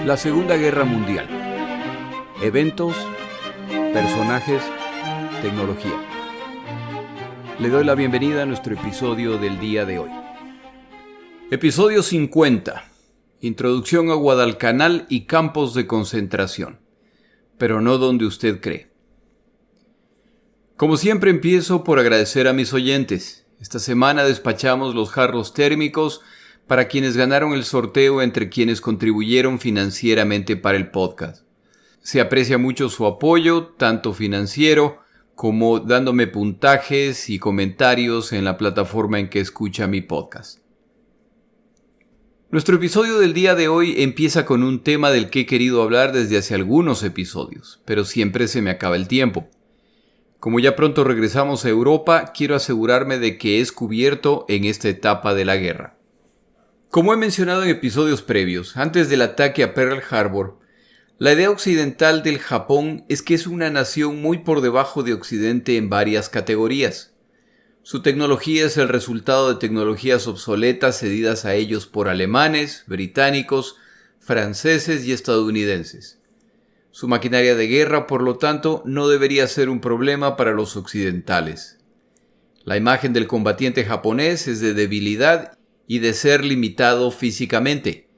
La Segunda Guerra Mundial. Eventos, personajes, tecnología. Le doy la bienvenida a nuestro episodio del día de hoy. Episodio 50. Introducción a Guadalcanal y campos de concentración. Pero no donde usted cree. Como siempre empiezo por agradecer a mis oyentes. Esta semana despachamos los jarros térmicos para quienes ganaron el sorteo entre quienes contribuyeron financieramente para el podcast. Se aprecia mucho su apoyo, tanto financiero como dándome puntajes y comentarios en la plataforma en que escucha mi podcast. Nuestro episodio del día de hoy empieza con un tema del que he querido hablar desde hace algunos episodios, pero siempre se me acaba el tiempo. Como ya pronto regresamos a Europa, quiero asegurarme de que es cubierto en esta etapa de la guerra. Como he mencionado en episodios previos, antes del ataque a Pearl Harbor, la idea occidental del Japón es que es una nación muy por debajo de Occidente en varias categorías. Su tecnología es el resultado de tecnologías obsoletas cedidas a ellos por alemanes, británicos, franceses y estadounidenses. Su maquinaria de guerra, por lo tanto, no debería ser un problema para los occidentales. La imagen del combatiente japonés es de debilidad y de ser limitado físicamente.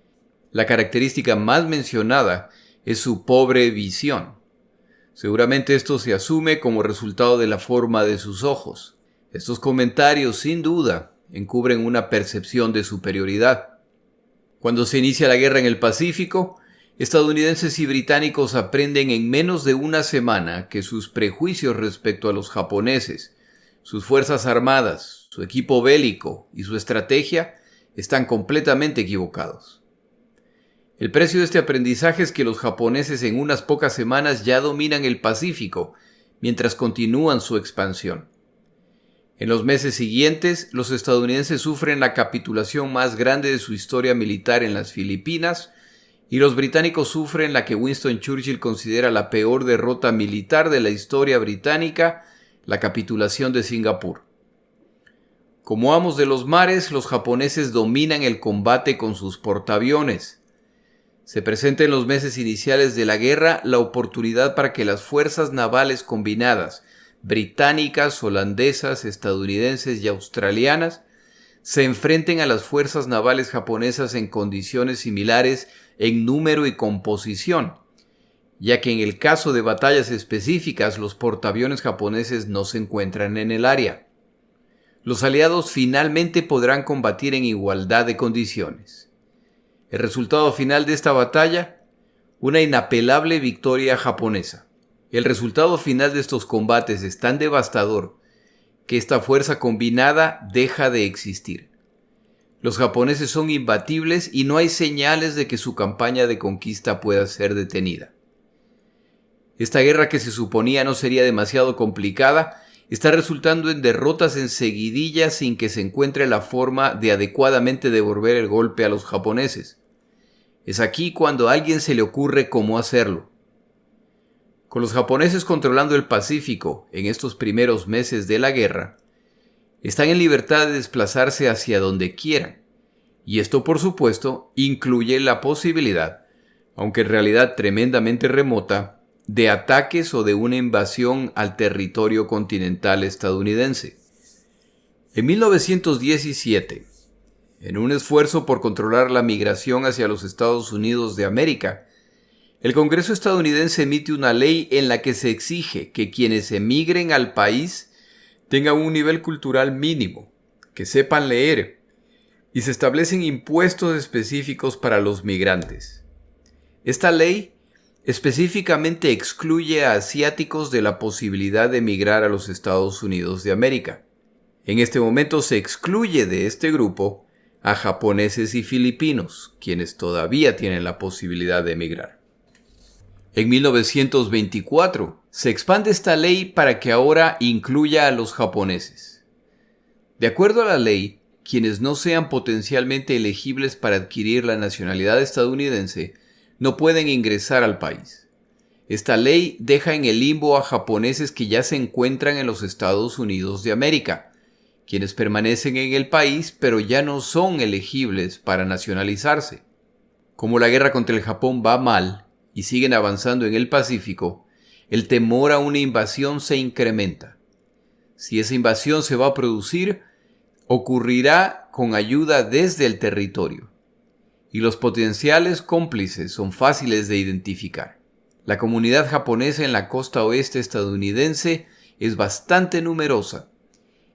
La característica más mencionada es su pobre visión. Seguramente esto se asume como resultado de la forma de sus ojos. Estos comentarios, sin duda, encubren una percepción de superioridad. Cuando se inicia la guerra en el Pacífico, estadounidenses y británicos aprenden en menos de una semana que sus prejuicios respecto a los japoneses, sus fuerzas armadas, su equipo bélico y su estrategia están completamente equivocados. El precio de este aprendizaje es que los japoneses en unas pocas semanas ya dominan el Pacífico, mientras continúan su expansión. En los meses siguientes, los estadounidenses sufren la capitulación más grande de su historia militar en las Filipinas, y los británicos sufren la que Winston Churchill considera la peor derrota militar de la historia británica, la capitulación de Singapur. Como amos de los mares, los japoneses dominan el combate con sus portaaviones. Se presenta en los meses iniciales de la guerra la oportunidad para que las fuerzas navales combinadas, británicas, holandesas, estadounidenses y australianas, se enfrenten a las fuerzas navales japonesas en condiciones similares en número y composición, ya que en el caso de batallas específicas los portaaviones japoneses no se encuentran en el área. Los aliados finalmente podrán combatir en igualdad de condiciones. El resultado final de esta batalla, una inapelable victoria japonesa. El resultado final de estos combates es tan devastador que esta fuerza combinada deja de existir. Los japoneses son imbatibles y no hay señales de que su campaña de conquista pueda ser detenida. Esta guerra, que se suponía no sería demasiado complicada, está resultando en derrotas en seguidilla sin que se encuentre la forma de adecuadamente devolver el golpe a los japoneses. Es aquí cuando a alguien se le ocurre cómo hacerlo. Con los japoneses controlando el Pacífico en estos primeros meses de la guerra, están en libertad de desplazarse hacia donde quieran, y esto por supuesto incluye la posibilidad, aunque en realidad tremendamente remota, de ataques o de una invasión al territorio continental estadounidense. En 1917, en un esfuerzo por controlar la migración hacia los Estados Unidos de América, el Congreso estadounidense emite una ley en la que se exige que quienes emigren al país tengan un nivel cultural mínimo, que sepan leer, y se establecen impuestos específicos para los migrantes. Esta ley específicamente excluye a asiáticos de la posibilidad de emigrar a los Estados Unidos de América. En este momento se excluye de este grupo a japoneses y filipinos, quienes todavía tienen la posibilidad de emigrar. En 1924 se expande esta ley para que ahora incluya a los japoneses. De acuerdo a la ley, quienes no sean potencialmente elegibles para adquirir la nacionalidad estadounidense no pueden ingresar al país. Esta ley deja en el limbo a japoneses que ya se encuentran en los Estados Unidos de América, quienes permanecen en el país pero ya no son elegibles para nacionalizarse. Como la guerra contra el Japón va mal y siguen avanzando en el Pacífico, el temor a una invasión se incrementa. Si esa invasión se va a producir, ocurrirá con ayuda desde el territorio. Y los potenciales cómplices son fáciles de identificar. La comunidad japonesa en la costa oeste estadounidense es bastante numerosa,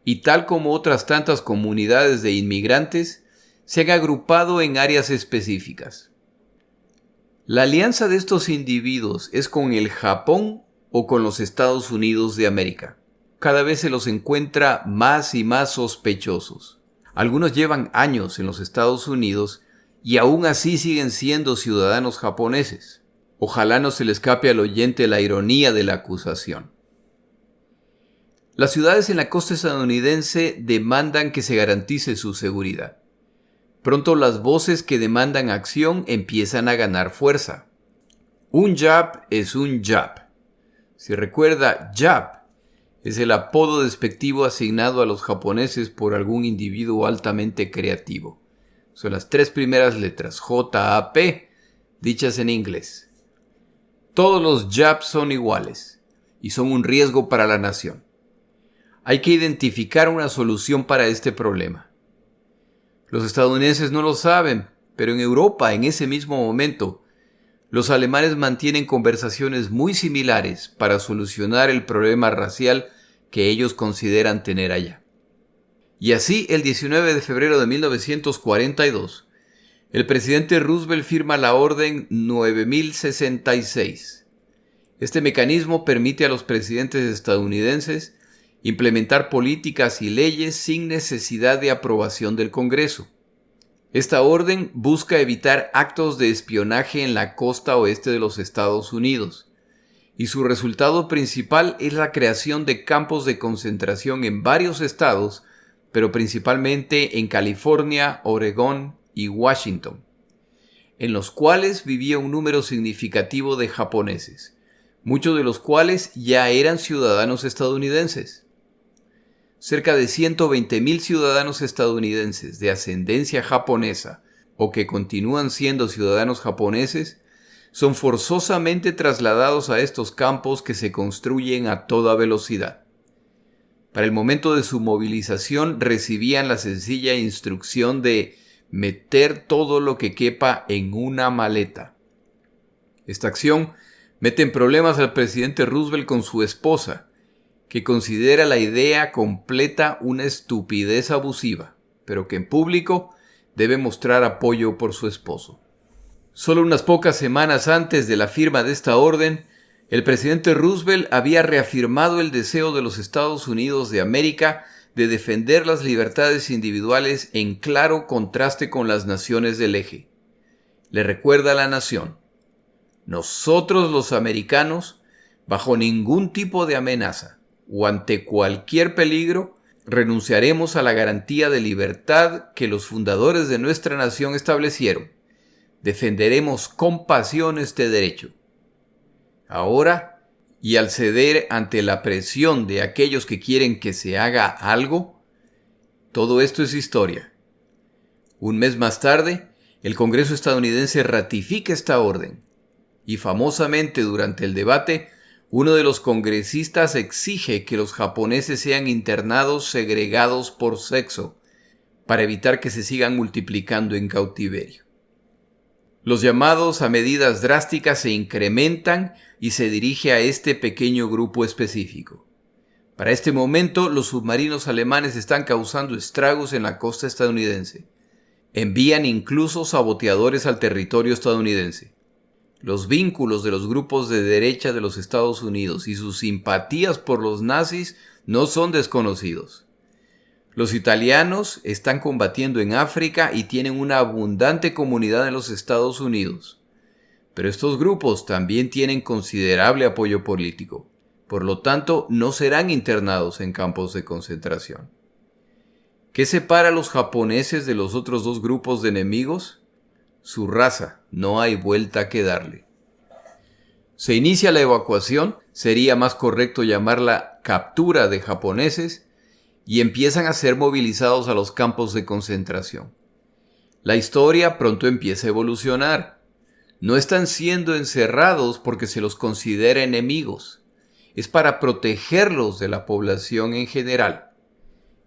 y tal como otras tantas comunidades de inmigrantes, se han agrupado en áreas específicas. La alianza de estos individuos es con el Japón o con los Estados Unidos de América. Cada vez se los encuentra más y más sospechosos. Algunos llevan años en los Estados Unidos y aún así siguen siendo ciudadanos japoneses. Ojalá no se le escape al oyente la ironía de la acusación. Las ciudades en la costa estadounidense demandan que se garantice su seguridad. Pronto las voces que demandan acción empiezan a ganar fuerza. Un jab es un jab. Si recuerda, jab es el apodo despectivo asignado a los japoneses por algún individuo altamente creativo. Son las 3 primeras letras, J-A-P, dichas en inglés. Todos los jabs son iguales y son un riesgo para la nación. Hay que identificar una solución para este problema. Los estadounidenses no lo saben, pero en Europa, en ese mismo momento, los alemanes mantienen conversaciones muy similares para solucionar el problema racial que ellos consideran tener allá. Y así, el 19 de febrero de 1942, el presidente Roosevelt firma la Orden 9066. Este mecanismo permite a los presidentes estadounidenses implementar políticas y leyes sin necesidad de aprobación del Congreso. Esta orden busca evitar actos de espionaje en la costa oeste de los Estados Unidos, y su resultado principal es la creación de campos de concentración en varios estados, pero principalmente en California, Oregón y Washington, en los cuales vivía un número significativo de japoneses, muchos de los cuales ya eran ciudadanos estadounidenses. Cerca de 120,000 ciudadanos estadounidenses de ascendencia japonesa o que continúan siendo ciudadanos japoneses son forzosamente trasladados a estos campos que se construyen a toda velocidad. Para el momento de su movilización recibían la sencilla instrucción de meter todo lo que quepa en una maleta. Esta acción mete en problemas al presidente Roosevelt con su esposa, que considera la idea completa una estupidez abusiva, pero que en público debe mostrar apoyo por su esposo. Solo unas pocas semanas antes de la firma de esta orden, el presidente Roosevelt había reafirmado el deseo de los Estados Unidos de América de defender las libertades individuales en claro contraste con las naciones del eje. Le recuerda a la nación: nosotros los americanos, bajo ningún tipo de amenaza o ante cualquier peligro, renunciaremos a la garantía de libertad que los fundadores de nuestra nación establecieron. Defenderemos con pasión este derecho. Ahora, y al ceder ante la presión de aquellos que quieren que se haga algo, todo esto es historia. Un mes más tarde, el Congreso estadounidense ratifica esta orden, y famosamente durante el debate, uno de los congresistas exige que los japoneses sean internados segregados por sexo, para evitar que se sigan multiplicando en cautiverio. Los llamados a medidas drásticas se incrementan y se dirige a este pequeño grupo específico. Para este momento, los submarinos alemanes están causando estragos en la costa estadounidense. Envían incluso saboteadores al territorio estadounidense. Los vínculos de los grupos de derecha de los Estados Unidos y sus simpatías por los nazis no son desconocidos. Los italianos están combatiendo en África y tienen una abundante comunidad en los Estados Unidos. Pero estos grupos también tienen considerable apoyo político. Por lo tanto, no serán internados en campos de concentración. ¿Qué separa a los japoneses de los otros dos grupos de enemigos? Su raza, no hay vuelta que darle. Se inicia la evacuación, sería más correcto llamarla captura de japoneses, y empiezan a ser movilizados a los campos de concentración. La historia pronto empieza a evolucionar. No están siendo encerrados porque se los considera enemigos. Es para protegerlos de la población en general.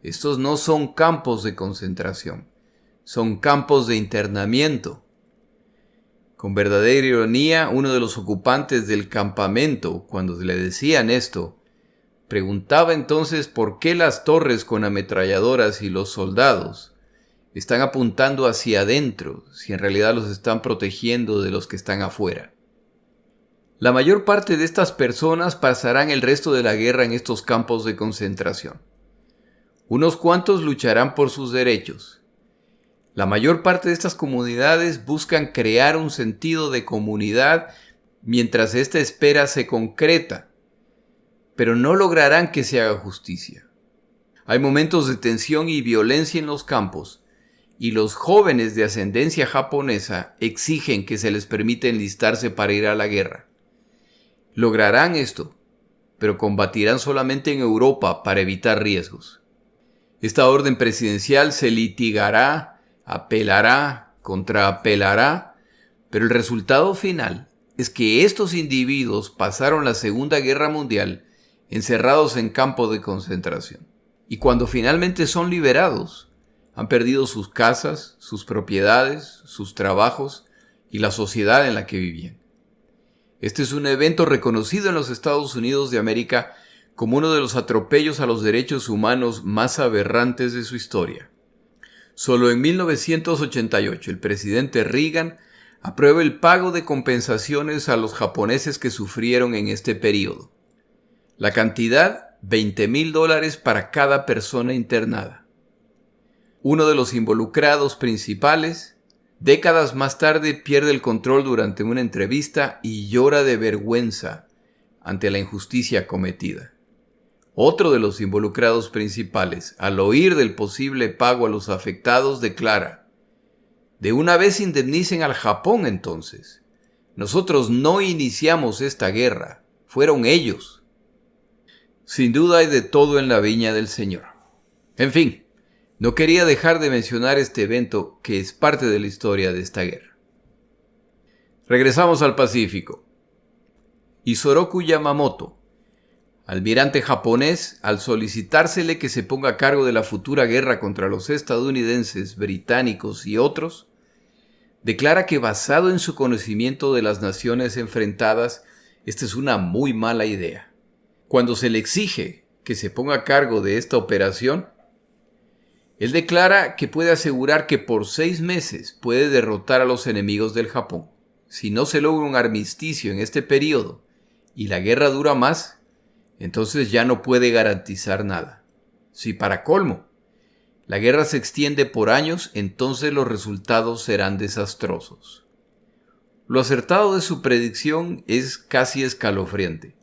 Estos no son campos de concentración, son campos de internamiento. Con verdadera ironía, uno de los ocupantes del campamento, cuando le decían esto, preguntaba entonces por qué las torres con ametralladoras y los soldados están apuntando hacia adentro, si en realidad los están protegiendo de los que están afuera. La mayor parte de estas personas pasarán el resto de la guerra en estos campos de concentración. Unos cuantos lucharán por sus derechos. La mayor parte de estas comunidades buscan crear un sentido de comunidad mientras esta espera se concreta, pero no lograrán que se haga justicia. Hay momentos de tensión y violencia en los campos, y los jóvenes de ascendencia japonesa exigen que se les permita enlistarse para ir a la guerra. Lograrán esto, pero combatirán solamente en Europa para evitar riesgos. Esta orden presidencial se litigará, apelará, contraapelará, pero el resultado final es que estos individuos pasaron la Segunda Guerra Mundial encerrados en campos de concentración. Y cuando finalmente son liberados, han perdido sus casas, sus propiedades, sus trabajos y la sociedad en la que vivían. Este es un evento reconocido en los Estados Unidos de América como uno de los atropellos a los derechos humanos más aberrantes de su historia. Solo en 1988 el presidente Reagan aprueba el pago de compensaciones a los japoneses que sufrieron en este periodo. La cantidad, $20,000 para cada persona internada. Uno de los involucrados principales, décadas más tarde pierde el control durante una entrevista y llora de vergüenza ante la injusticia cometida. Otro de los involucrados principales, al oír del posible pago a los afectados, declara: «De una vez indemnicen al Japón entonces. Nosotros no iniciamos esta guerra, fueron ellos». Sin duda hay de todo en la viña del Señor. En fin, no quería dejar de mencionar este evento que es parte de la historia de esta guerra. Regresamos al Pacífico. Isoroku Yamamoto, almirante japonés, al solicitársele que se ponga a cargo de la futura guerra contra los estadounidenses, británicos y otros, declara que basado en su conocimiento de las naciones enfrentadas, esta es una muy mala idea. Cuando se le exige que se ponga a cargo de esta operación, él declara que puede asegurar que por 6 meses puede derrotar a los enemigos del Japón. Si no se logra un armisticio en este periodo y la guerra dura más, entonces ya no puede garantizar nada. Si para colmo, la guerra se extiende por años, entonces los resultados serán desastrosos. Lo acertado de su predicción es casi escalofriante.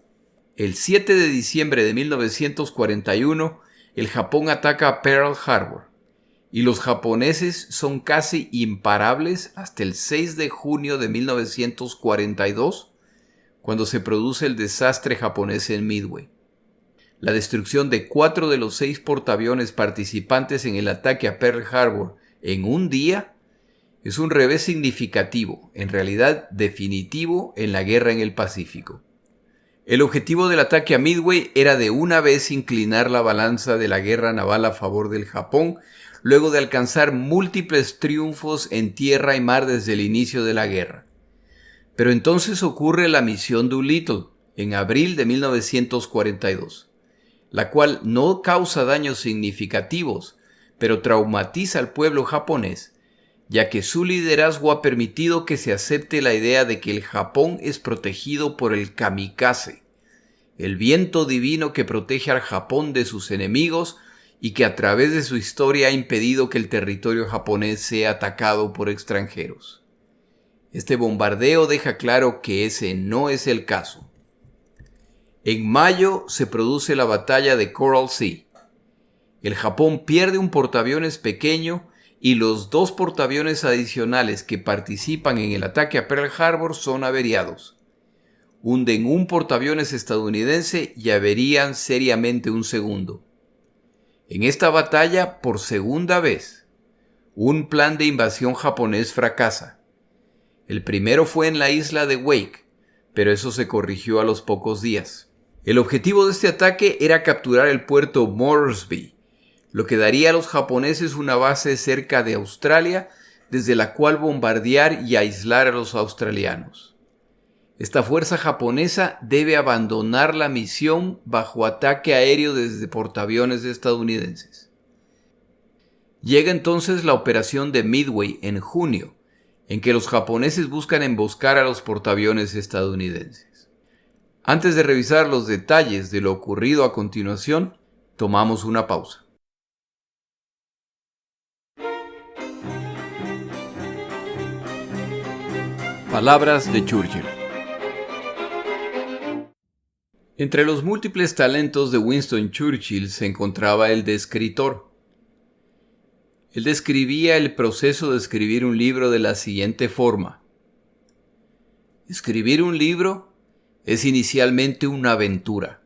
El 7 de diciembre de 1941, el Japón ataca Pearl Harbor, y los japoneses son casi imparables hasta el 6 de junio de 1942, cuando se produce el desastre japonés en Midway. La destrucción de 4 de los 6 portaaviones participantes en el ataque a Pearl Harbor en un día es un revés significativo, en realidad definitivo, en la guerra en el Pacífico. El objetivo del ataque a Midway era de una vez inclinar la balanza de la guerra naval a favor del Japón, luego de alcanzar múltiples triunfos en tierra y mar desde el inicio de la guerra. Pero entonces ocurre la misión Doolittle, en abril de 1942, la cual no causa daños significativos, pero traumatiza al pueblo japonés, ya que su liderazgo ha permitido que se acepte la idea de que el Japón es protegido por el kamikaze, el viento divino que protege al Japón de sus enemigos y que a través de su historia ha impedido que el territorio japonés sea atacado por extranjeros. Este bombardeo deja claro que ese no es el caso. En mayo se produce la batalla de Coral Sea. El Japón pierde un portaaviones pequeño y los 2 portaaviones adicionales que participan en el ataque a Pearl Harbor son averiados. Hunden un portaaviones estadounidense y averían seriamente un segundo. En esta batalla, por segunda vez, un plan de invasión japonés fracasa. El primero fue en la isla de Wake, pero eso se corrigió a los pocos días. El objetivo de este ataque era capturar el puerto Moresby, lo que daría a los japoneses una base cerca de Australia desde la cual bombardear y aislar a los australianos. Esta fuerza japonesa debe abandonar la misión bajo ataque aéreo desde portaaviones estadounidenses. Llega entonces la operación de Midway en junio, en que los japoneses buscan emboscar a los portaaviones estadounidenses. Antes de revisar los detalles de lo ocurrido a continuación, tomamos una pausa. Palabras de Churchill. Entre los múltiples talentos de Winston Churchill se encontraba el de escritor. Él describía el proceso de escribir un libro de la siguiente forma: escribir un libro es inicialmente una aventura,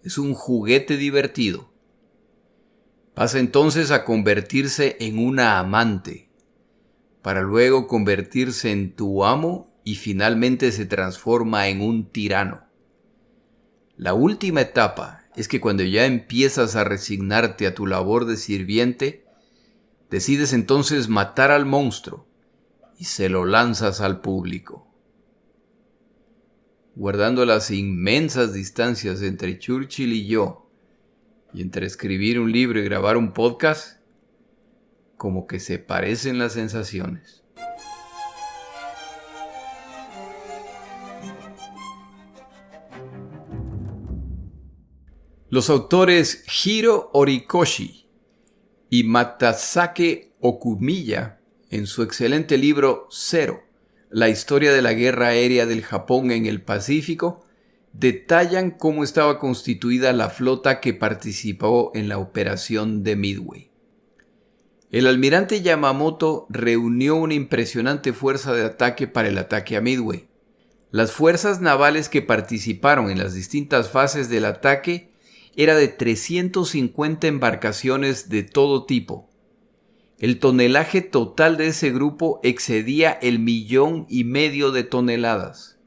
es un juguete divertido. Pasa entonces a convertirse en una amante, para luego convertirse en tu amo y finalmente se transforma en un tirano. La última etapa es que cuando ya empiezas a resignarte a tu labor de sirviente, decides entonces matar al monstruo y se lo lanzas al público. Guardando las inmensas distancias entre Churchill y yo, y entre escribir un libro y grabar un podcast, como que se parecen las sensaciones. Los autores Hiro Horikoshi y Matasake Okumiya, en su excelente libro Zero, la historia de la guerra aérea del Japón en el Pacífico, detallan cómo estaba constituida la flota que participó en la operación de Midway. El almirante Yamamoto reunió una impresionante fuerza de ataque para el ataque a Midway. Las fuerzas navales que participaron en las distintas fases del ataque era de 350 embarcaciones de todo tipo. El tonelaje total de ese grupo excedía el 1,5 millones de toneladas.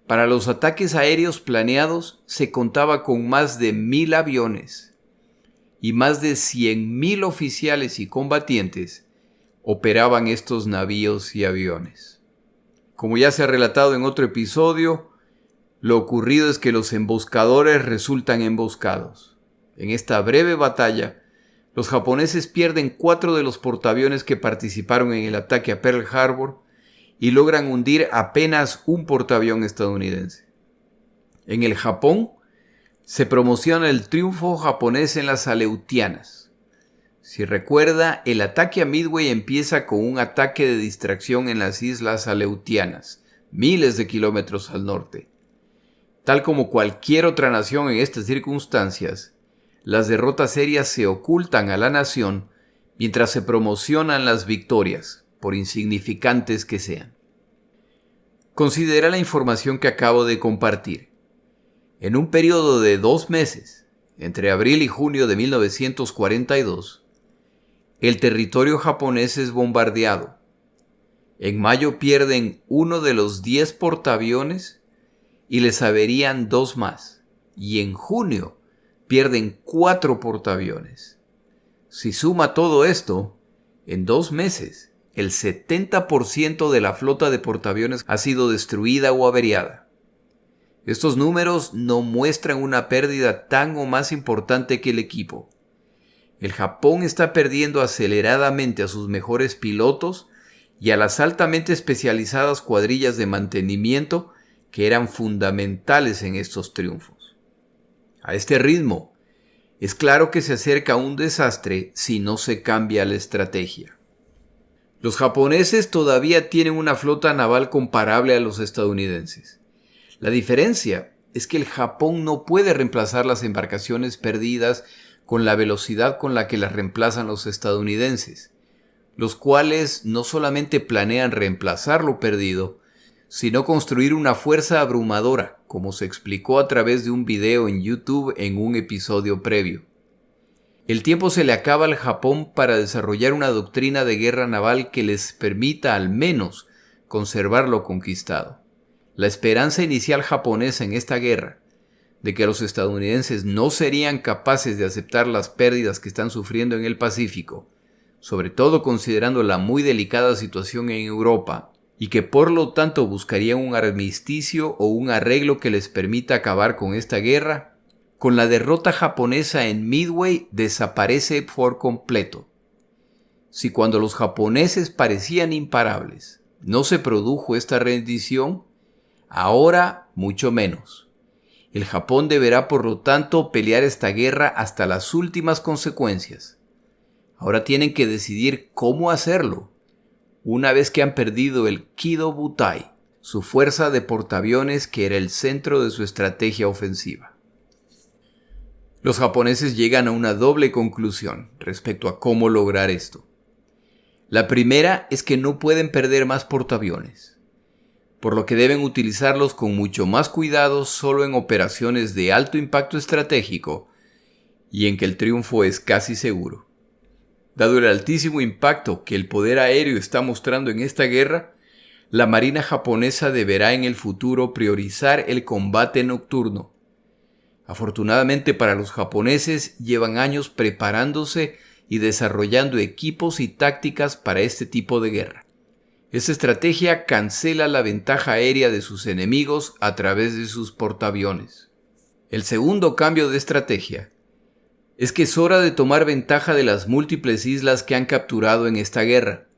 Para los ataques aéreos planeados se contaba con más de 1,000 aviones y más de 100,000 oficiales y combatientes operaban estos navíos y aviones. Como ya se ha relatado en otro episodio, lo ocurrido es que los emboscadores resultan emboscados. En esta breve batalla, los japoneses pierden 4 de los portaaviones que participaron en el ataque a Pearl Harbor y logran hundir apenas un portaavión estadounidense. En el Japón, se promociona el triunfo japonés en las Aleutianas. Si recuerda, el ataque a Midway empieza con un ataque de distracción en las islas Aleutianas, miles de kilómetros al norte. Tal como cualquier otra nación en estas circunstancias, las derrotas serias se ocultan a la nación mientras se promocionan las victorias, por insignificantes que sean. Considera la información que acabo de compartir. En un periodo de 2 meses, entre abril y junio de 1942, el territorio japonés es bombardeado. En mayo pierden uno de los 10 portaaviones y les averían 2 más, y en junio pierden 4 portaaviones. Si suma todo esto, en 2 meses, el 70% de la flota de portaaviones ha sido destruida o averiada. Estos números no muestran una pérdida tan o más importante que el equipo. El Japón está perdiendo aceleradamente a sus mejores pilotos y a las altamente especializadas cuadrillas de mantenimiento que eran fundamentales en estos triunfos. A este ritmo, es claro que se acerca un desastre si no se cambia la estrategia. Los japoneses todavía tienen una flota naval comparable a los estadounidenses. La diferencia es que el Japón no puede reemplazar las embarcaciones perdidas con la velocidad con la que las reemplazan los estadounidenses, los cuales no solamente planean reemplazar lo perdido, sino construir una fuerza abrumadora, como se explicó a través de un video en YouTube en un episodio previo. El tiempo se le acaba al Japón para desarrollar una doctrina de guerra naval que les permita al menos conservar lo conquistado. La esperanza inicial japonesa en esta guerra, de que los estadounidenses no serían capaces de aceptar las pérdidas que están sufriendo en el Pacífico, sobre todo considerando la muy delicada situación en Europa, y que por lo tanto buscarían un armisticio o un arreglo que les permita acabar con esta guerra, con la derrota japonesa en Midway desaparece por completo. Si cuando los japoneses parecían imparables no se produjo esta rendición, ahora mucho menos. El Japón deberá por lo tanto pelear esta guerra hasta las últimas consecuencias. Ahora tienen que decidir cómo hacerlo, una vez que han perdido el Kido Butai, su fuerza de portaaviones que era el centro de su estrategia ofensiva. Los japoneses llegan a una doble conclusión respecto a cómo lograr esto. La primera es que no pueden perder más portaaviones, por lo que deben utilizarlos con mucho más cuidado solo en operaciones de alto impacto estratégico y en que el triunfo es casi seguro. Dado el altísimo impacto que el poder aéreo está mostrando en esta guerra, la Marina japonesa deberá en el futuro priorizar el combate nocturno. Afortunadamente para los japoneses, llevan años preparándose y desarrollando equipos y tácticas para este tipo de guerra. Esta estrategia cancela la ventaja aérea de sus enemigos a través de sus portaaviones. El segundo cambio de estrategia es que es hora de tomar ventaja de las múltiples islas que han capturado en esta guerra.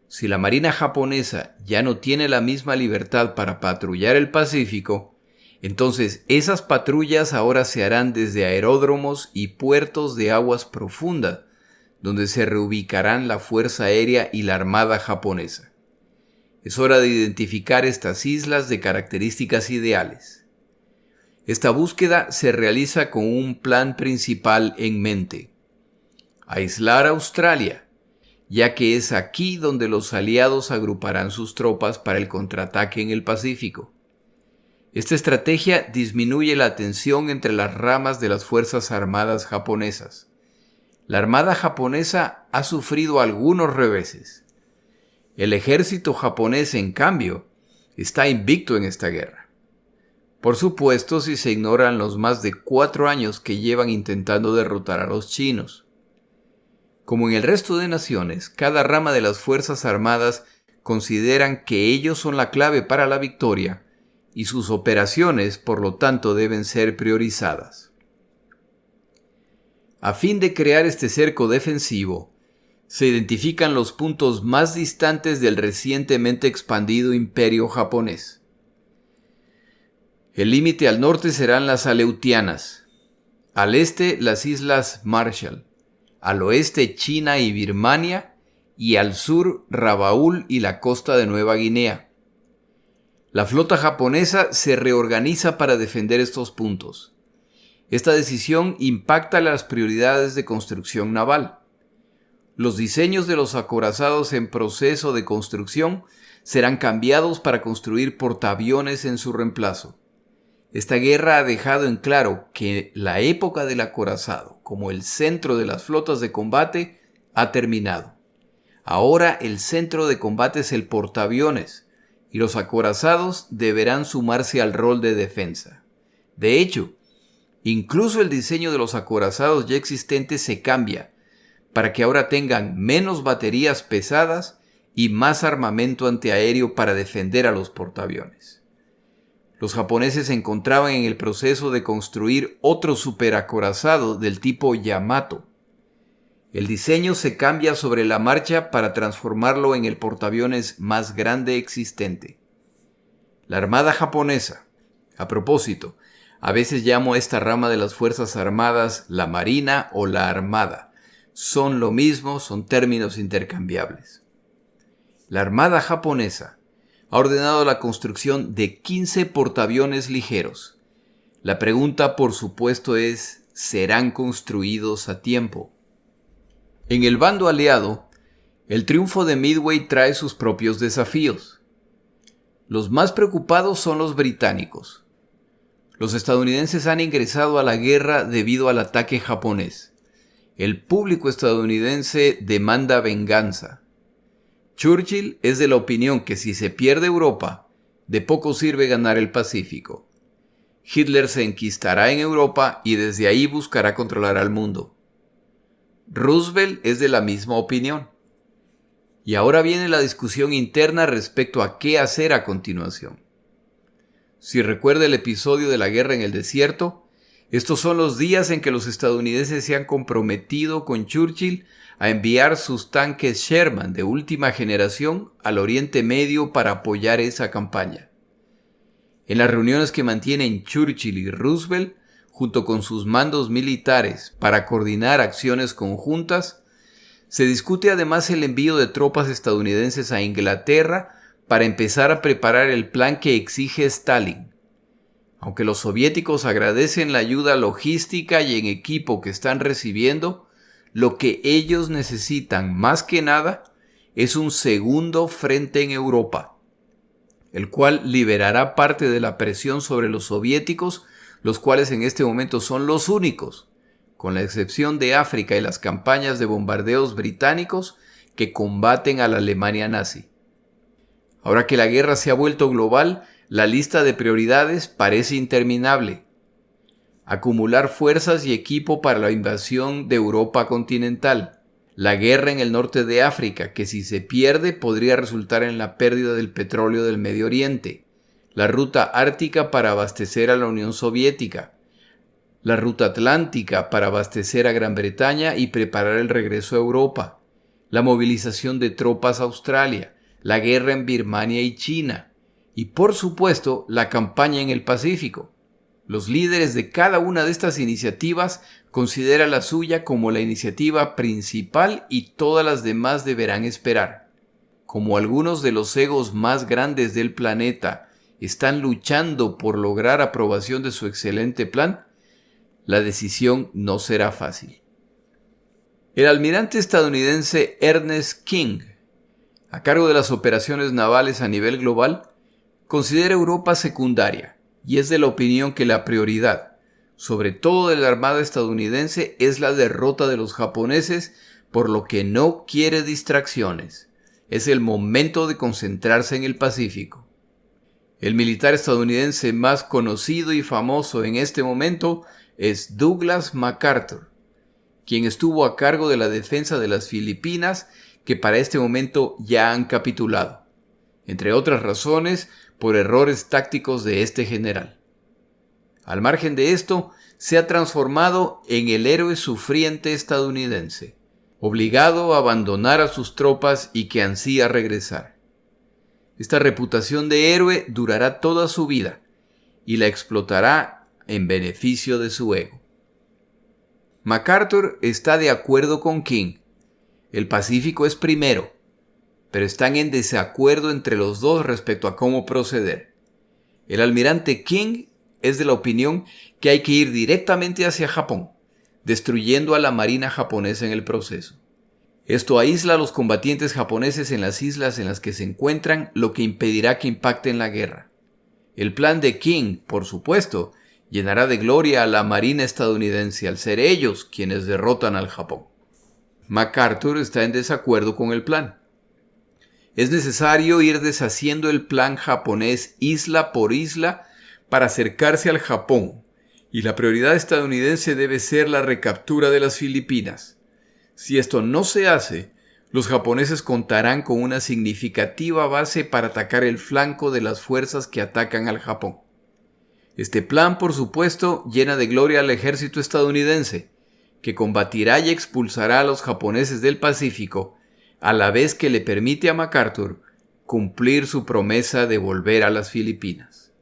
Si la Marina japonesa ya no tiene la misma libertad para patrullar el Pacífico, entonces esas patrullas ahora se harán desde aeródromos y puertos de aguas profundas, donde se reubicarán la Fuerza Aérea y la Armada japonesa. Es hora de identificar estas islas de características ideales. Esta búsqueda se realiza con un plan principal en mente: aislar a Australia, ya que es aquí donde los aliados agruparán sus tropas para el contraataque en el Pacífico. Esta estrategia disminuye la tensión entre las ramas de las Fuerzas Armadas japonesas. La Armada japonesa ha sufrido algunos reveses. El ejército japonés, en cambio, está invicto en esta guerra. Por supuesto, si se ignoran los más de 4 años que llevan intentando derrotar a los chinos. Como en el resto de naciones, cada rama de las Fuerzas Armadas consideran que ellos son la clave para la victoria y sus operaciones, por lo tanto, deben ser priorizadas. A fin de crear este cerco defensivo, se identifican los puntos más distantes del recientemente expandido imperio japonés. El límite al norte serán las Aleutianas, al este las Islas Marshall, al oeste China y Birmania, y al sur Rabaul y la costa de Nueva Guinea. La flota japonesa se reorganiza para defender estos puntos. Esta decisión impacta las prioridades de construcción naval. Los diseños de los acorazados en proceso de construcción serán cambiados para construir portaaviones en su reemplazo. Esta guerra ha dejado en claro que la época del acorazado, como el centro de las flotas de combate, ha terminado. Ahora el centro de combate es el portaaviones, y los acorazados deberán sumarse al rol de defensa. De hecho, incluso el diseño de los acorazados ya existentes se cambia, para que ahora tengan menos baterías pesadas y más armamento antiaéreo para defender a los portaaviones. Los japoneses se encontraban en el proceso de construir otro superacorazado del tipo Yamato. El diseño se cambia sobre la marcha para transformarlo en el portaaviones más grande existente. La Armada japonesa, a propósito, a veces llamo a esta rama de las Fuerzas Armadas la Marina o la Armada. Son lo mismo, son términos intercambiables. La Armada japonesa ha ordenado la construcción de 15 portaaviones ligeros. La pregunta, por supuesto, es: ¿serán construidos a tiempo? En el bando aliado, el triunfo de Midway trae sus propios desafíos. Los más preocupados son los británicos. Los estadounidenses han ingresado a la guerra debido al ataque japonés. El público estadounidense demanda venganza. Churchill es de la opinión que si se pierde Europa, de poco sirve ganar el Pacífico. Hitler se enquistará en Europa y desde ahí buscará controlar al mundo. Roosevelt es de la misma opinión. Y ahora viene la discusión interna respecto a qué hacer a continuación. Si recuerda el episodio de la guerra en el desierto, estos son los días en que los estadounidenses se han comprometido con Churchill a enviar sus tanques Sherman de última generación al Oriente Medio para apoyar esa campaña. En las reuniones que mantienen Churchill y Roosevelt, junto con sus mandos militares para coordinar acciones conjuntas, se discute además el envío de tropas estadounidenses a Inglaterra para empezar a preparar el plan que exige Stalin. Aunque los soviéticos agradecen la ayuda logística y en equipo que están recibiendo, lo que ellos necesitan más que nada es un segundo frente en Europa, el cual liberará parte de la presión sobre los soviéticos, los cuales en este momento son los únicos, con la excepción de África y las campañas de bombardeos británicos, que combaten a la Alemania nazi. Ahora que la guerra se ha vuelto global, la lista de prioridades parece interminable. Acumular fuerzas y equipo para la invasión de Europa continental. La guerra en el norte de África, que si se pierde podría resultar en la pérdida del petróleo del Medio Oriente. La ruta ártica para abastecer a la Unión Soviética. La ruta atlántica para abastecer a Gran Bretaña y preparar el regreso a Europa. La movilización de tropas a Australia. La guerra en Birmania y China. Y por supuesto, la campaña en el Pacífico. Los líderes de cada una de estas iniciativas consideran la suya como la iniciativa principal y todas las demás deberán esperar. Como algunos de los egos más grandes del planeta están luchando por lograr aprobación de su excelente plan, la decisión no será fácil. El almirante estadounidense Ernest King, a cargo de las operaciones navales a nivel global, considera Europa secundaria y es de la opinión que la prioridad, sobre todo de la Armada estadounidense, es la derrota de los japoneses, por lo que no quiere distracciones. Es el momento de concentrarse en el Pacífico. El militar estadounidense más conocido y famoso en este momento es Douglas MacArthur, quien estuvo a cargo de la defensa de las Filipinas, que para este momento ya han capitulado, entre otras razones por errores tácticos de este general. Al margen de esto, se ha transformado en el héroe sufriente estadounidense, obligado a abandonar a sus tropas y que ansía regresar. Esta reputación de héroe durará toda su vida y la explotará en beneficio de su ego. MacArthur está de acuerdo con King. El Pacífico es primero, pero están en desacuerdo entre los dos respecto a cómo proceder. El almirante King es de la opinión que hay que ir directamente hacia Japón, destruyendo a la marina japonesa en el proceso. Esto aísla a los combatientes japoneses en las islas en las que se encuentran, lo que impedirá que impacten la guerra. El plan de King, por supuesto, llenará de gloria a la marina estadounidense al ser ellos quienes derrotan al Japón. MacArthur está en desacuerdo con el plan. Es necesario ir deshaciendo el plan japonés isla por isla para acercarse al Japón, y la prioridad estadounidense debe ser la recaptura de las Filipinas. Si esto no se hace, los japoneses contarán con una significativa base para atacar el flanco de las fuerzas que atacan al Japón. Este plan, por supuesto, llena de gloria al ejército estadounidense, que combatirá y expulsará a los japoneses del Pacífico, a la vez que le permite a MacArthur cumplir su promesa de volver a las Filipinas.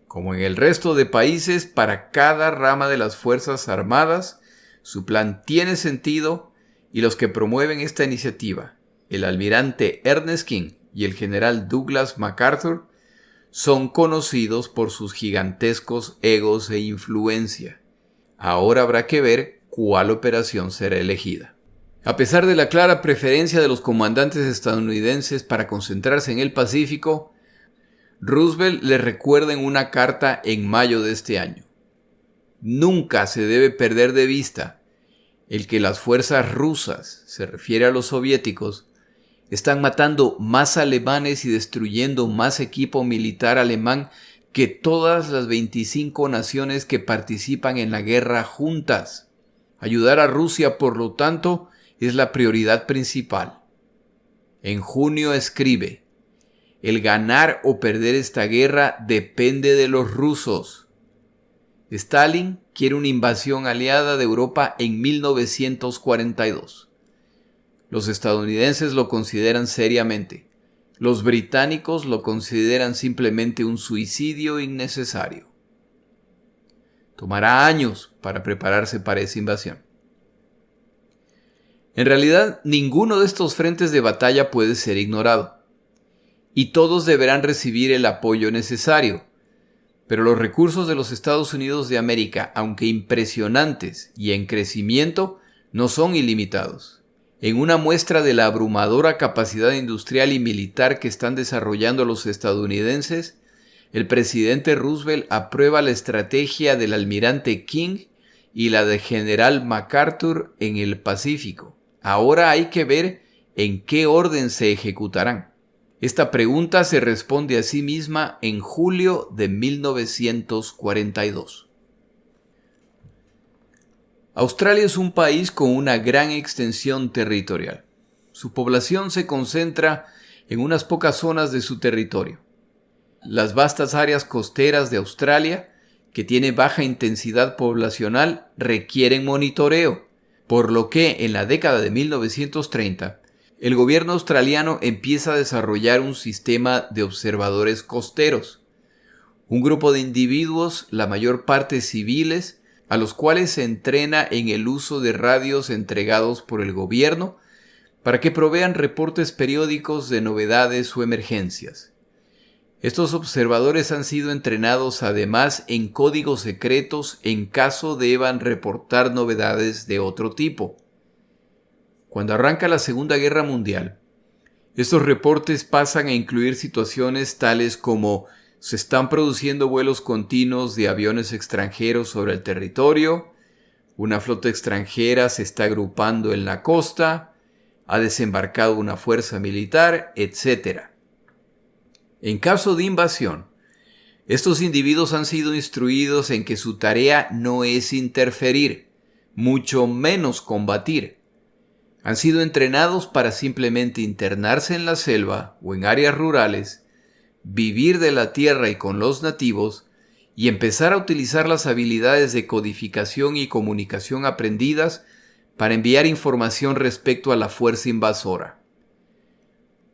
Como en el resto de países, para cada rama de las Fuerzas Armadas, su plan tiene sentido y los que promueven esta iniciativa, el almirante Ernest King y el general Douglas MacArthur, son conocidos por sus gigantescos egos e influencia. Ahora habrá que ver cuál operación será elegida. A pesar de la clara preferencia de los comandantes estadounidenses para concentrarse en el Pacífico, Roosevelt les recuerda en una carta en mayo de este año: nunca se debe perder de vista el que las fuerzas rusas, se refiere a los soviéticos, Están matando más alemanes y destruyendo más equipo militar alemán que todas las 25 naciones que participan en la guerra juntas. Ayudar a Rusia, por lo tanto, es la prioridad principal. En junio escribe: el ganar o perder esta guerra depende de los rusos. Stalin quiere una invasión aliada de Europa en 1942. Los estadounidenses lo consideran seriamente. Los británicos lo consideran simplemente un suicidio innecesario. Tomará años para prepararse para esa invasión. En realidad, ninguno de estos frentes de batalla puede ser ignorado, y todos deberán recibir el apoyo necesario. Pero los recursos de los Estados Unidos de América, aunque impresionantes y en crecimiento, no son ilimitados. En una muestra de la abrumadora capacidad industrial y militar que están desarrollando los estadounidenses, el presidente Roosevelt aprueba la estrategia del almirante King y la de general MacArthur en el Pacífico. Ahora hay que ver en qué orden se ejecutarán. Esta pregunta se responde a sí misma en julio de 1942. Australia es un país con una gran extensión territorial. Su población se concentra en unas pocas zonas de su territorio. Las vastas áreas costeras de Australia, que tienen baja intensidad poblacional, requieren monitoreo, por lo que en la década de 1930, el gobierno australiano empieza a desarrollar un sistema de observadores costeros, un grupo de individuos, la mayor parte civiles, a los cuales se entrena en el uso de radios entregados por el gobierno para que provean reportes periódicos de novedades o emergencias. Estos observadores han sido entrenados además en códigos secretos en caso deban reportar novedades de otro tipo. Cuando arranca la Segunda Guerra Mundial, estos reportes pasan a incluir situaciones tales como: se están produciendo vuelos continuos de aviones extranjeros sobre el territorio, una flota extranjera se está agrupando en la costa, ha desembarcado una fuerza militar, etc. En caso de invasión, estos individuos han sido instruidos en que su tarea no es interferir, mucho menos combatir. Han sido entrenados para simplemente internarse en la selva o en áreas rurales, vivir de la tierra y con los nativos, y empezar a utilizar las habilidades de codificación y comunicación aprendidas para enviar información respecto a la fuerza invasora.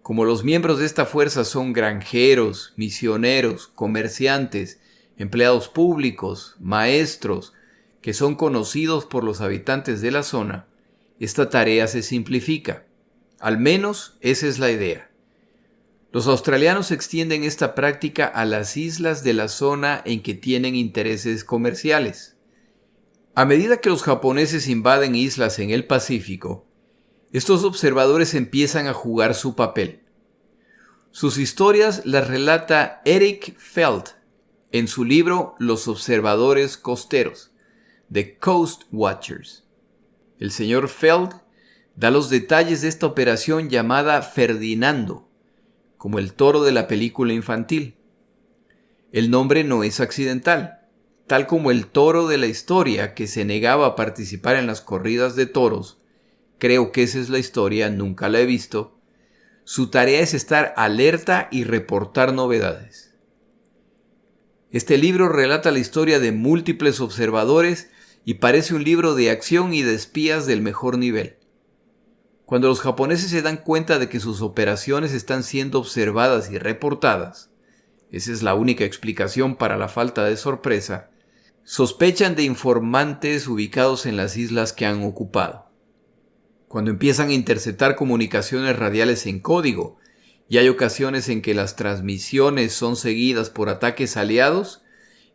Como los miembros de esta fuerza son granjeros, misioneros, comerciantes, empleados públicos, maestros, que son conocidos por los habitantes de la zona, esta tarea se simplifica. Al menos esa es la idea. Los australianos extienden esta práctica a las islas de la zona en que tienen intereses comerciales. A medida que los japoneses invaden islas en el Pacífico, estos observadores empiezan a jugar su papel. Sus historias las relata Eric Feld en su libro Los observadores costeros, The Coast Watchers. El señor Feld da los detalles de esta operación llamada Ferdinando, como el toro de la película infantil. El nombre no es accidental, tal como el toro de la historia que se negaba a participar en las corridas de toros. Creo que esa es la historia, nunca la he visto. Su tarea es estar alerta y reportar novedades. Este libro relata la historia de múltiples observadores y parece un libro de acción y de espías del mejor nivel. Cuando los japoneses se dan cuenta de que sus operaciones están siendo observadas y reportadas, esa es la única explicación para la falta de sorpresa, sospechan de informantes ubicados en las islas que han ocupado. Cuando empiezan a interceptar comunicaciones radiales en código, y hay ocasiones en que las transmisiones son seguidas por ataques aliados,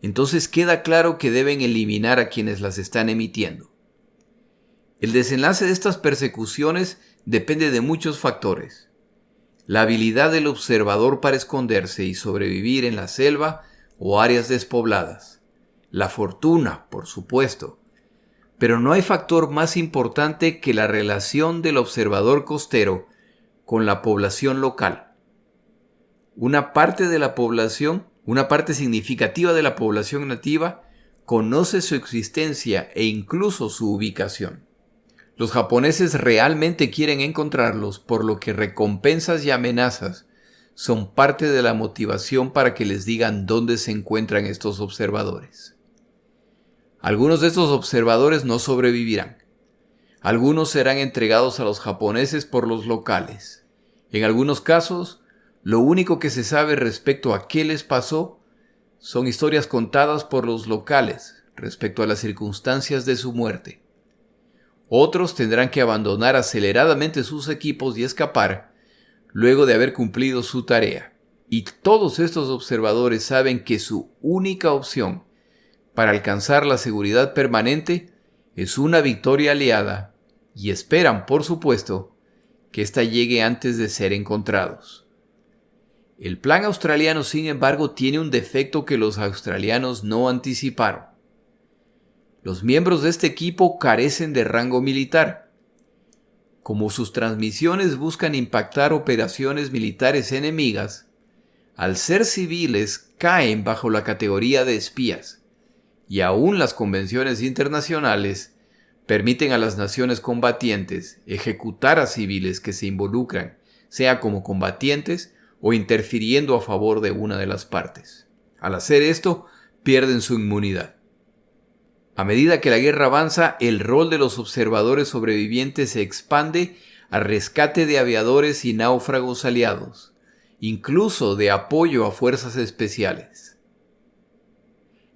entonces queda claro que deben eliminar a quienes las están emitiendo. El desenlace de estas persecuciones depende de muchos factores. La habilidad del observador para esconderse y sobrevivir en la selva o áreas despobladas. La fortuna, por supuesto. Pero no hay factor más importante que la relación del observador costero con la población local. Una parte significativa de la población nativa conoce su existencia e incluso su ubicación. Los japoneses realmente quieren encontrarlos, por lo que recompensas y amenazas son parte de la motivación para que les digan dónde se encuentran estos observadores. Algunos de estos observadores no sobrevivirán. Algunos serán entregados a los japoneses por los locales. En algunos casos, lo único que se sabe respecto a qué les pasó son historias contadas por los locales respecto a las circunstancias de su muerte. Otros tendrán que abandonar aceleradamente sus equipos y escapar luego de haber cumplido su tarea. Y todos estos observadores saben que su única opción para alcanzar la seguridad permanente es una victoria aliada y esperan, por supuesto, que ésta llegue antes de ser encontrados. El plan australiano, sin embargo, tiene un defecto que los australianos no anticiparon. Los miembros de este equipo carecen de rango militar. Como sus transmisiones buscan impactar operaciones militares enemigas, al ser civiles caen bajo la categoría de espías, y aún las convenciones internacionales permiten a las naciones combatientes ejecutar a civiles que se involucran, sea como combatientes o interfiriendo a favor de una de las partes. Al hacer esto, pierden su inmunidad. A medida que la guerra avanza, el rol de los observadores sobrevivientes se expande a rescate de aviadores y náufragos aliados, incluso de apoyo a fuerzas especiales.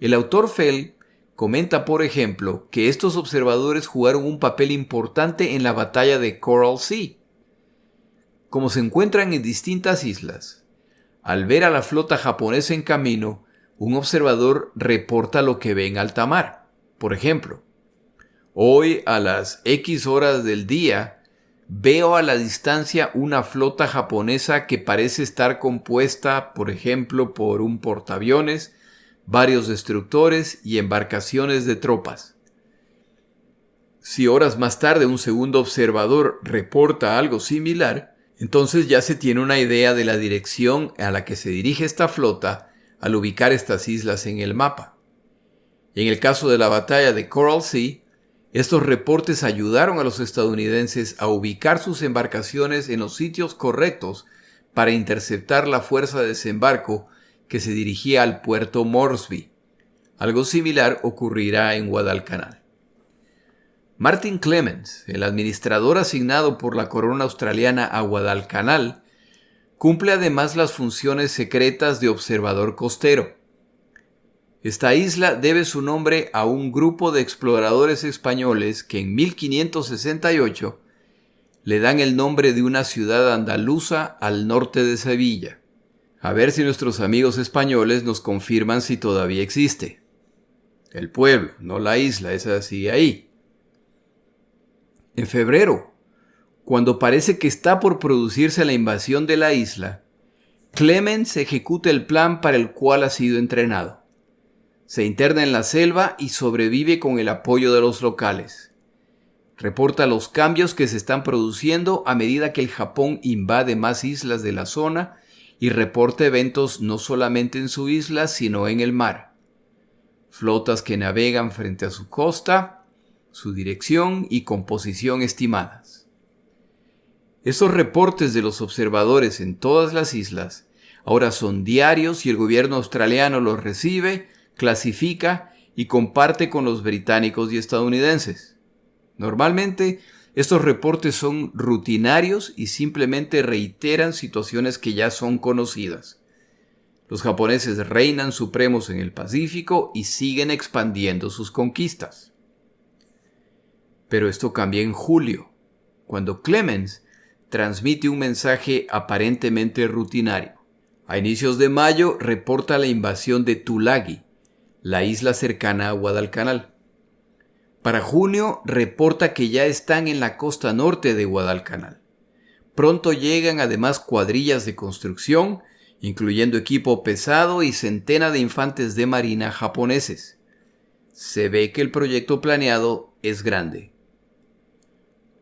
El autor Fell comenta, por ejemplo, que estos observadores jugaron un papel importante en la batalla de Coral Sea. Como se encuentran en distintas islas, al ver a la flota japonesa en camino, un observador reporta lo que ve en alta mar. Por ejemplo, hoy a las X horas del día veo a la distancia una flota japonesa que parece estar compuesta, por ejemplo, por un portaaviones, varios destructores y embarcaciones de tropas. Si horas más tarde un segundo observador reporta algo similar, entonces ya se tiene una idea de la dirección a la que se dirige esta flota al ubicar estas islas en el mapa. En el caso de la batalla de Coral Sea, estos reportes ayudaron a los estadounidenses a ubicar sus embarcaciones en los sitios correctos para interceptar la fuerza de desembarco que se dirigía al puerto Moresby. Algo similar ocurrirá en Guadalcanal. Martin Clemens, el administrador asignado por la corona australiana a Guadalcanal, cumple además las funciones secretas de observador costero. Esta isla debe su nombre a un grupo de exploradores españoles que en 1568 le dan el nombre de una ciudad andaluza al norte de Sevilla. A ver si nuestros amigos españoles nos confirman si todavía existe. El pueblo, no la isla, esa sigue ahí. En febrero, cuando parece que está por producirse la invasión de la isla, Clemens ejecuta el plan para el cual ha sido entrenado. Se interna en la selva y sobrevive con el apoyo de los locales. Reporta los cambios que se están produciendo a medida que el Japón invade más islas de la zona y reporta eventos no solamente en su isla, sino en el mar. Flotas que navegan frente a su costa, su dirección y composición estimadas. Estos reportes de los observadores en todas las islas ahora son diarios y el gobierno australiano los recibe, clasifica y comparte con los británicos y estadounidenses. Normalmente, estos reportes son rutinarios y simplemente reiteran situaciones que ya son conocidas. Los japoneses reinan supremos en el Pacífico y siguen expandiendo sus conquistas. Pero esto cambia en julio, cuando Clemens transmite un mensaje aparentemente rutinario. A inicios de mayo reporta la invasión de Tulagi, la isla cercana a Guadalcanal. Para junio reporta que ya están en la costa norte de Guadalcanal. Pronto llegan además cuadrillas de construcción, incluyendo equipo pesado y centenas de infantes de marina japoneses. Se ve que el proyecto planeado es grande.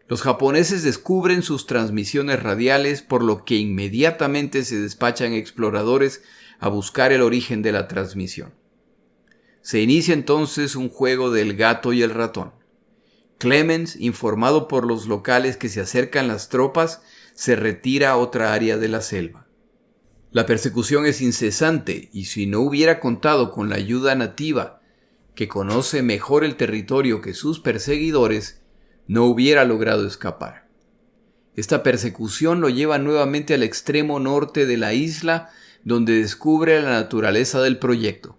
Los japoneses descubren sus transmisiones radiales, por lo que inmediatamente se despachan exploradores a buscar el origen de la transmisión. Se inicia entonces un juego del gato y el ratón. Clemens, informado por los locales que se acercan las tropas, se retira a otra área de la selva. La persecución es incesante y si no hubiera contado con la ayuda nativa, que conoce mejor el territorio que sus perseguidores, no hubiera logrado escapar. Esta persecución lo lleva nuevamente al extremo norte de la isla, donde descubre la naturaleza del proyecto.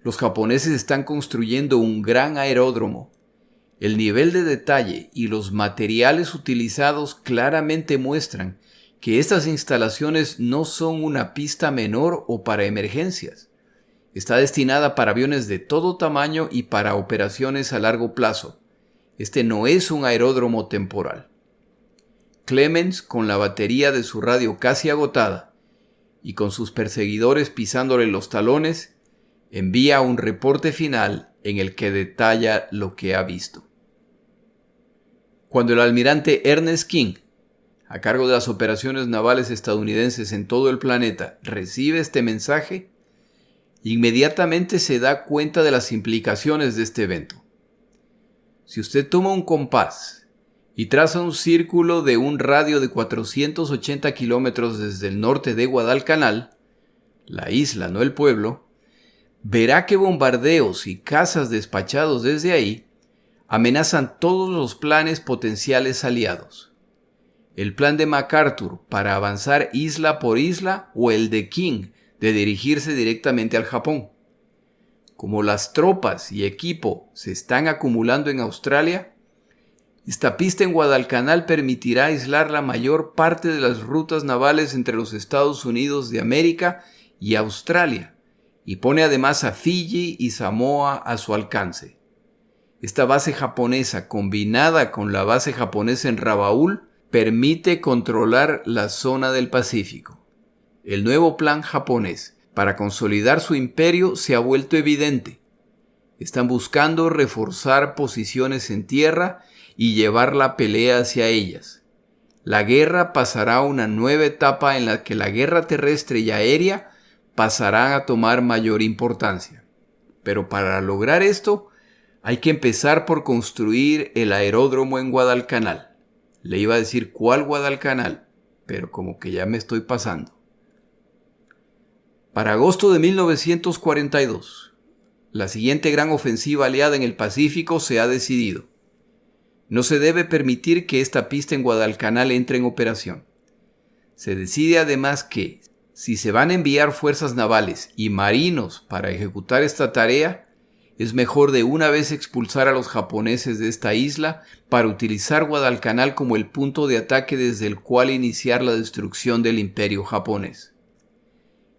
Los japoneses están construyendo un gran aeródromo. El nivel de detalle y los materiales utilizados claramente muestran que estas instalaciones no son una pista menor o para emergencias. Está destinada para aviones de todo tamaño y para operaciones a largo plazo. Este no es un aeródromo temporal. Clemens, con la batería de su radio casi agotada y con sus perseguidores pisándole los talones, envía un reporte final en el que detalla lo que ha visto. Cuando el almirante Ernest King, a cargo de las operaciones navales estadounidenses en todo el planeta, recibe este mensaje, inmediatamente se da cuenta de las implicaciones de este evento. Si usted toma un compás y traza un círculo de un radio de 480 kilómetros desde el norte de Guadalcanal, la isla, no el pueblo, verá que bombardeos y cazas despachados desde ahí amenazan todos los planes potenciales aliados. El plan de MacArthur para avanzar isla por isla o el de King de dirigirse directamente al Japón. Como las tropas y equipo se están acumulando en Australia, esta pista en Guadalcanal permitirá aislar la mayor parte de las rutas navales entre los Estados Unidos de América y Australia, y pone además a Fiji y Samoa a su alcance. Esta base japonesa, combinada con la base japonesa en Rabaul, permite controlar la zona del Pacífico. El nuevo plan japonés para consolidar su imperio se ha vuelto evidente. Están buscando reforzar posiciones en tierra y llevar la pelea hacia ellas. La guerra pasará a una nueva etapa en la que la guerra terrestre y aérea pasarán a tomar mayor importancia. Pero para lograr esto, hay que empezar por construir el aeródromo en Guadalcanal. Le iba a decir cuál Guadalcanal, pero como que ya me estoy pasando. Para agosto de 1942, la siguiente gran ofensiva aliada en el Pacífico se ha decidido. No se debe permitir que esta pista en Guadalcanal entre en operación. Se decide además que, si se van a enviar fuerzas navales y marinos para ejecutar esta tarea, es mejor de una vez expulsar a los japoneses de esta isla para utilizar Guadalcanal como el punto de ataque desde el cual iniciar la destrucción del imperio japonés.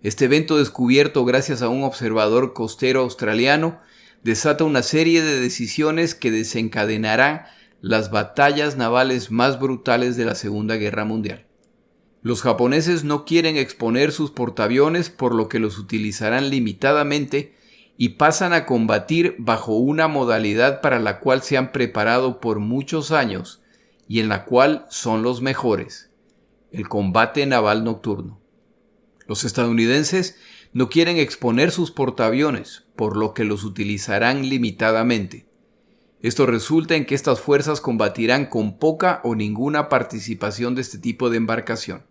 Este evento descubierto gracias a un observador costero australiano desata una serie de decisiones que desencadenarán las batallas navales más brutales de la Segunda Guerra Mundial. Los japoneses no quieren exponer sus portaaviones, por lo que los utilizarán limitadamente y pasan a combatir bajo una modalidad para la cual se han preparado por muchos años y en la cual son los mejores: el combate naval nocturno. Los estadounidenses no quieren exponer sus portaaviones, por lo que los utilizarán limitadamente. Esto resulta en que estas fuerzas combatirán con poca o ninguna participación de este tipo de embarcación.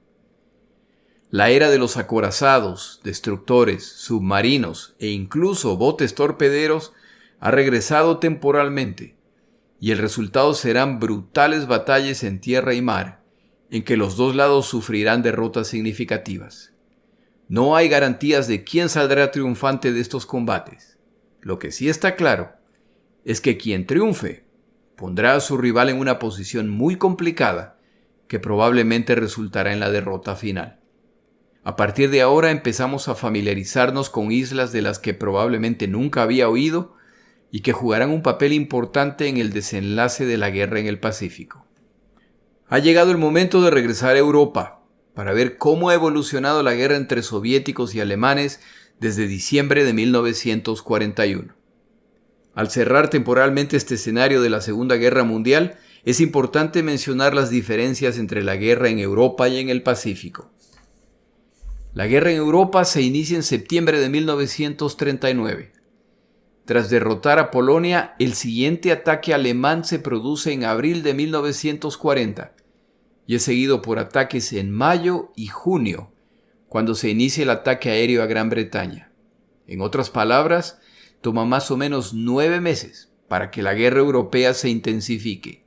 La era de los acorazados, destructores, submarinos e incluso botes torpederos ha regresado temporalmente, y el resultado serán brutales batallas en tierra y mar, en que los dos lados sufrirán derrotas significativas. No hay garantías de quién saldrá triunfante de estos combates. Lo que sí está claro es que quien triunfe pondrá a su rival en una posición muy complicada que probablemente resultará en la derrota final. A partir de ahora empezamos a familiarizarnos con islas de las que probablemente nunca había oído y que jugarán un papel importante en el desenlace de la guerra en el Pacífico. Ha llegado el momento de regresar a Europa para ver cómo ha evolucionado la guerra entre soviéticos y alemanes desde diciembre de 1941. Al cerrar temporalmente este escenario de la Segunda Guerra Mundial, es importante mencionar las diferencias entre la guerra en Europa y en el Pacífico. La guerra en Europa se inicia en septiembre de 1939. Tras derrotar a Polonia, el siguiente ataque alemán se produce en abril de 1940 y es seguido por ataques en mayo y junio, cuando se inicia el ataque aéreo a Gran Bretaña. En otras palabras, toma más o menos 9 meses para que la guerra europea se intensifique.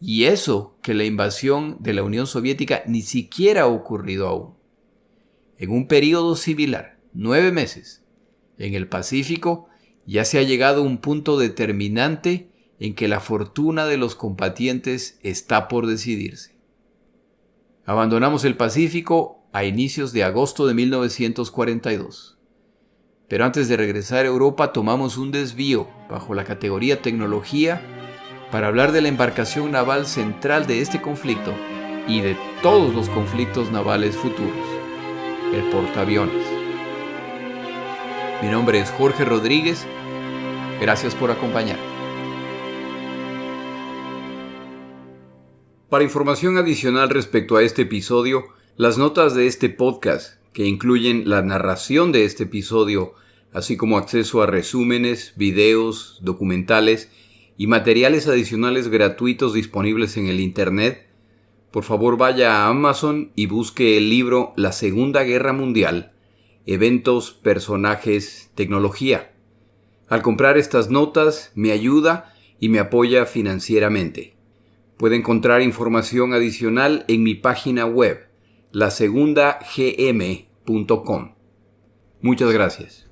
Y eso que la invasión de la Unión Soviética ni siquiera ha ocurrido aún. En un periodo similar, 9 meses, en el Pacífico ya se ha llegado a un punto determinante en que la fortuna de los combatientes está por decidirse. Abandonamos el Pacífico a inicios de agosto de 1942. Pero antes de regresar a Europa tomamos un desvío bajo la categoría tecnología para hablar de la embarcación naval central de este conflicto y de todos los conflictos navales futuros, el portaaviones. Mi nombre es Jorge Rodríguez. Gracias por acompañarme. Para información adicional respecto a este episodio, las notas de este podcast, que incluyen la narración de este episodio, así como acceso a resúmenes, videos, documentales y materiales adicionales gratuitos disponibles en el Internet, por favor vaya a Amazon y busque el libro La Segunda Guerra Mundial, Eventos, Personajes, Tecnología. Al comprar estas notas me ayuda y me apoya financieramente. Puede encontrar información adicional en mi página web, lasegundagm.com. Muchas gracias.